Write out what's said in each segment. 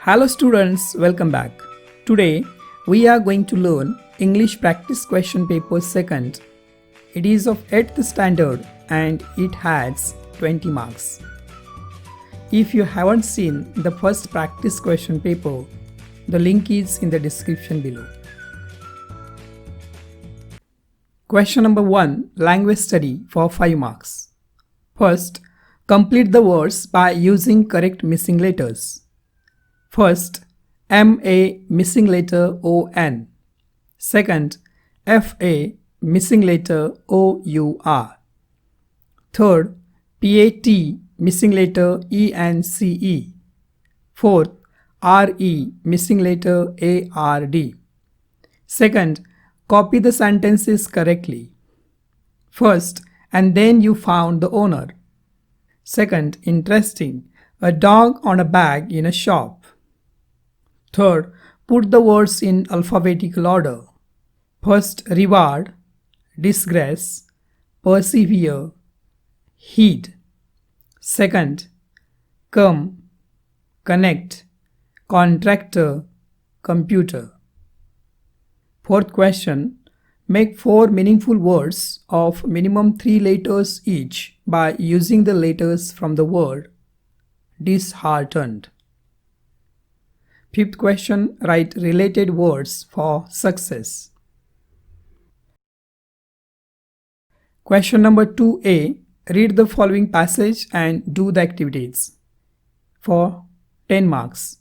Hello students, welcome back. Today we are going to learn English practice question paper 2nd. It is of 8th standard and it has 20 marks. If you haven't seen the first practice question paper, the link is in the description below. Question number 1, language study for 5 marks. First, complete the words by using correct missing letters. First, M-A missing letter O-N. Second, F-A missing letter O-U-R. Third, P-A-T missing letter E-N-C-E. Fourth, R-E missing letter A-R-D. Second, copy the sentences correctly. First, and then you found the owner. Second, interesting, a dog on a bag in a shop. Third, put the words in alphabetical order. First, reward, disgrace, persevere, heed. Second, come, connect, contractor, computer. Fourth question, make 4 meaningful words of minimum 3 letters each by using the letters from the word disheartened. Fifth question, write related words for success. Question number 2a, read the following passage and do the activities. For 10 marks.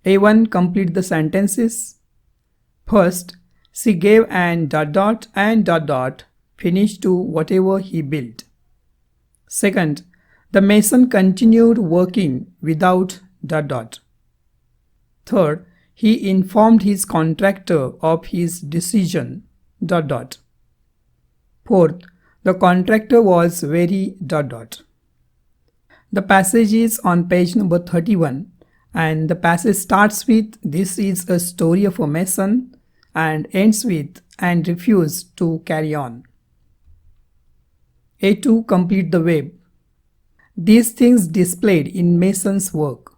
A1, complete the sentences. First, she gave and ... finished to whatever he built. Second, the mason continued working without ... Third, he informed his contractor of his decision ... Fourth, the contractor was very ... The passage is on page number 31 and the passage starts with "This is a story of a mason" and ends with "and refused to carry on." A2, complete the web. These things displayed in mason's work.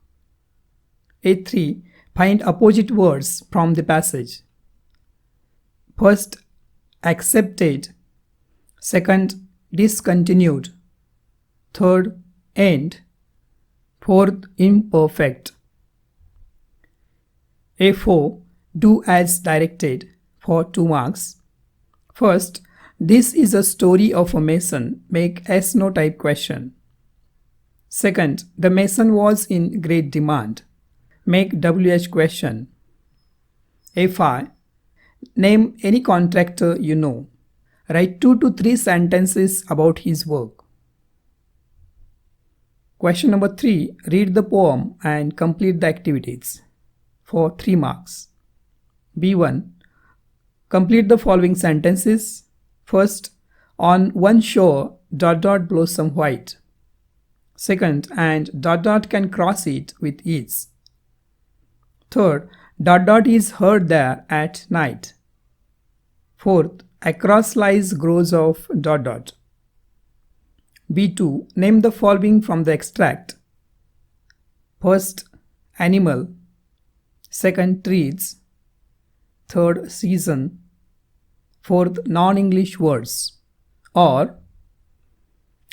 A3, find opposite words from the passage. First, accepted. Second, discontinued. Third, end. Fourth, imperfect. A4, do as directed for 2 marks. First, this is a story of a mason. Make yes/no type question. Second, the mason was in great demand. Make WH question. A5, name any contractor you know. Write 2 to 3 sentences about his work. Question number 3, read the poem and complete the activities. For 3 marks. B1, complete the following sentences. First, on one shore ... blossom white. Second, and ... can cross it with ease. Third, ... is heard there at night. Fourth, across lies groves of ... B2, name the following from the extract. First, animal. Second, trees. Third, season. Fourth, non-English words. Or,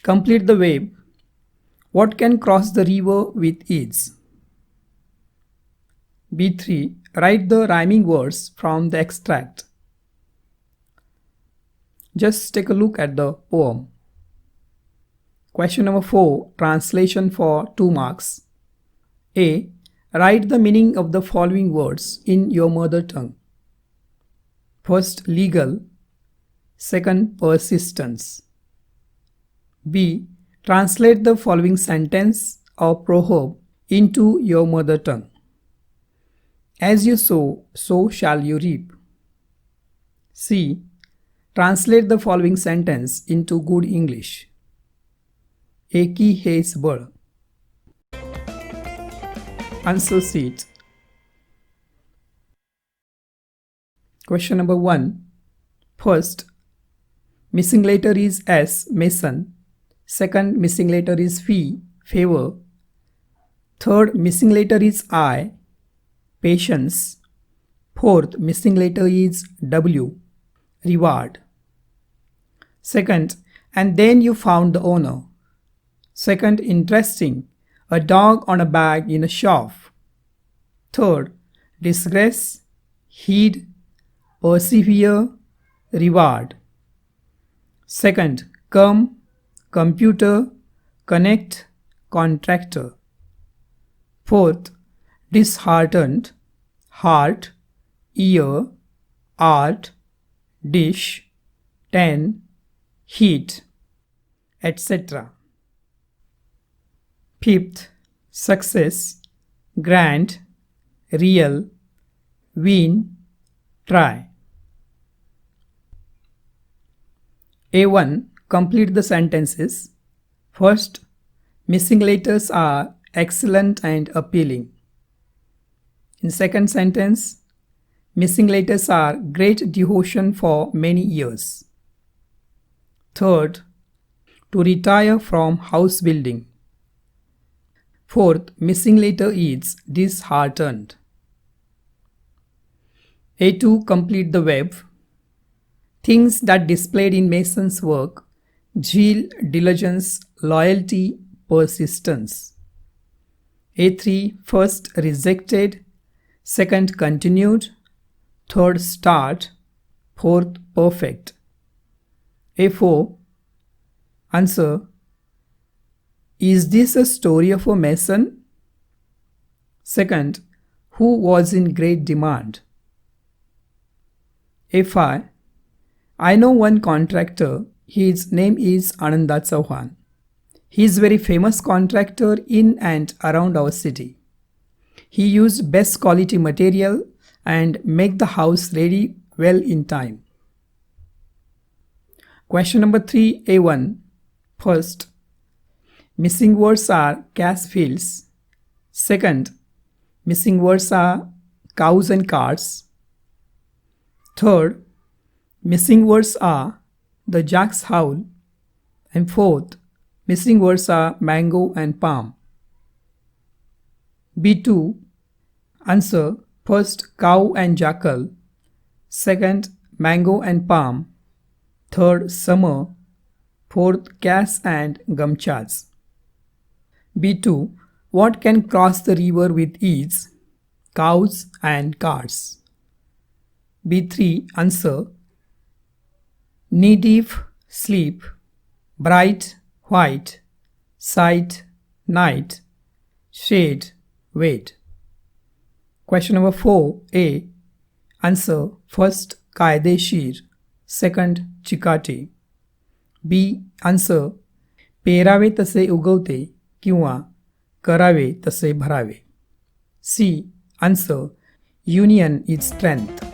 complete the web. What can cross the river with ease? B3, write the rhyming words from the extract. Just take a look at the poem. Question number 4, translation for 2 marks. A, write the meaning of the following words in your mother tongue. First, legal. Second, persistence. B, translate the following sentence or proverb into your mother tongue. As you sow, so shall you reap. C, translate the following sentence into good English. एक ही है इस बड़. Answer sheet. Question number 1. First, missing letter is S, mason. Second, missing letter is F, favor. Third, missing letter is I, patience. Fourth, missing letter is W, reward. Second, and then you found the owner. Second, interesting, a dog on a bag in a shop. Third, disgrace, heed, persevere, reward. Second, come, computer, connect, contractor. Fourth, disheartened, heart, ear, art, dish, 10, heat, etc. Fifth, success, grant, real, win, try. A1. Complete the sentences. First, missing letters are excellent and appealing. In second sentence, missing letters are great devotion for many years. Third, to retire from house building. Fourth, missing letter is disheartened. A2. Complete the web. Things that displayed in Mason's work: zeal, diligence, loyalty, persistence. A3. First, rejected. Second, continued. Third, start. Fourth, perfect. A4. Answer: is this a story of a mason? Second, who was in great demand? A5. I know one contractor. His name is Ananda Chauhan. He is a very famous contractor in and around our city. He used best quality material and make the house ready well in time. Question number 3, A1. First, missing words are cash fields. Second, missing words are cows and carts. Third, missing words are the jack's howl. And fourth, missing words are mango and palm. B2. Answer: first, cow and jackal. Second, mango and palm. Third, summer. Fourth, cash and gamchas. B2. What can cross the river with ease? Cows and carts. B3. Answer: knee deep, sleep. Bright, white. Sight, night. Shade, wait. Question number 4, A. Answer: first, कायदेशीर. Second, चिकाटी. B. Answer: पेरावे तसे उगवते किंवा करावे तसे भरावे. C. Answer: union is strength.